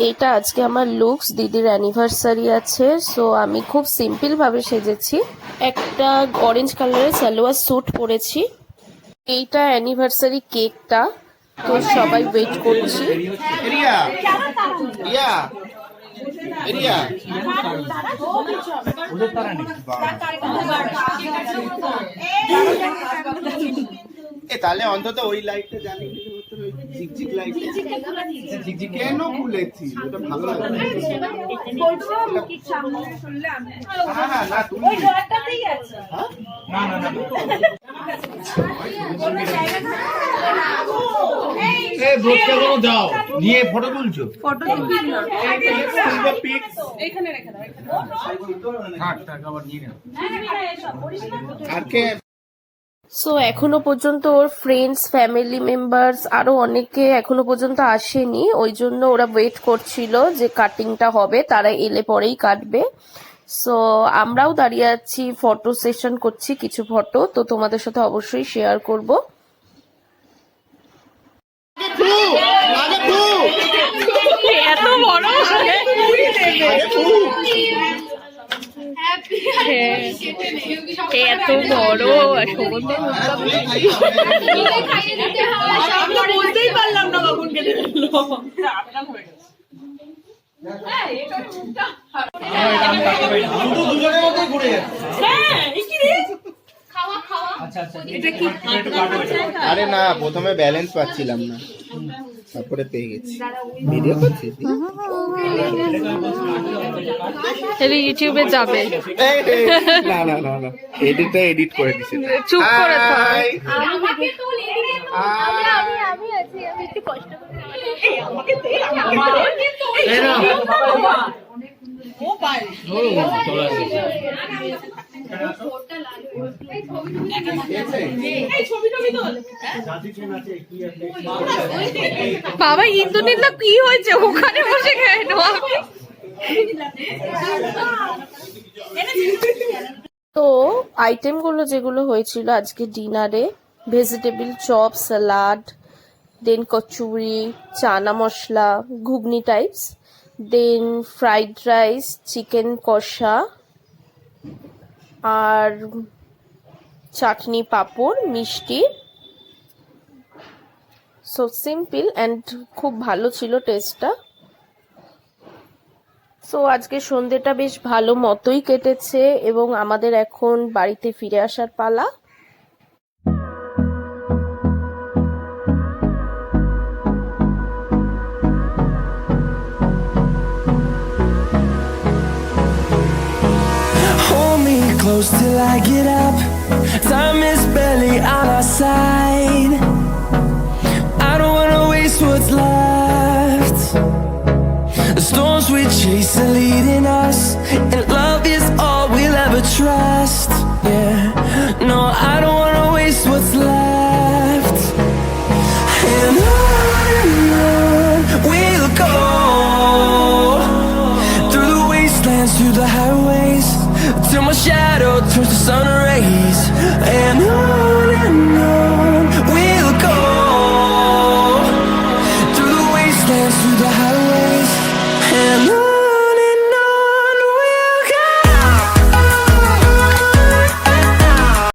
এটা আজকে আমার লুকস, দিদির অ্যানিভার্সারি আছে, সো আমি খুব সিম্পল ভাবে সেজেছি। একটা অরেঞ্জ কালারের সালোয়ার স্যুট পরেছি। এইটা অ্যানিভার্সারি কেকটা, তো সবাই ওয়েট করছি। তাহলে অন্তত ওই লাইটটা জানি ঝিকঝিক লাইট ঝিকঝিক কেন খুলেছি, ওটা ভালো লাগে না। না তুমি ওই ডটটাতেই আছে। না না না এই ব্লগটা করো দাও, নিয়ে ফটো তুলছো। ফটো তুলবি না, তুলবো পিক এইখানে রেখে দাও, এখানে থাক থাক আবার নিয়ে নাও। আর কে সো এখনো পর্যন্ত ওর ফ্রেন্ডস, ফ্যামিলি মেম্বার্স আরো অনেকে এখনো পর্যন্ত আসেনি, ওই জন্য ওরা ওয়েট করছিল যে কাটিংটা হবে, তারা এলে পরেই কাটবে। সো আমরাও দাঁড়িয়ে আছি, ফটো সেশন করছি, কিছু ফটো তো তোমাদের সাথে অবশ্যই শেয়ার করব। এত বড় এত বড় বলতেই পারলাম না কখন কেটে দিল। আরে না, প্রথমে ব্যালেন্স পাচ্ছিলাম না, তারপরে পেয়ে গেছি। ভিডিও করছি, ইউটিউবে যাবে। না না না না, এডিটটা এডিট করে দিছে। চুপ করে থাক। আমাকে তুল, এদিকে আমি আছি, আমি একটু কষ্ট করে আমাকে দে, আমাকে তুল। এই না ও ভাই চলে আসে। ফটোটা লাল এই ছবিটা তোল। বাবা ইন্দুনিলা কি হয়েছে ওখানে বসে খাইনো আমি। তো আইটেমগুলো যেগুলো হয়েছিল আজকে ডিনারে, ভেজিটেবল চপ, স্যালাড, দেন কচুরি, চানা মশলা, ঘুগনি টাইপস, দেন ফ্রাইড রাইস, চিকেন কষা, আর চাটনি, পাঁপড়, মিষ্টি। সো সিম্পল অ্যান্ড খুব ভালো ছিল টেস্টটা। সো আজকে সন্ধ্যেটা বেশ ভালো মতোই কেটেছে এবং আমাদের এখন বাড়িতে ফিরে আসার পালা। Close till I get up, time is barely on our side. I don't wanna waste what's left. The storms we chase are leading us, and love is all we'll ever trust. Yeah, no, I don't wanna waste what's left. And on we'll go, through the wastelands, through the highways, till my shadow turns to sun rays. And on we'll go, through the wastelands, through the highways.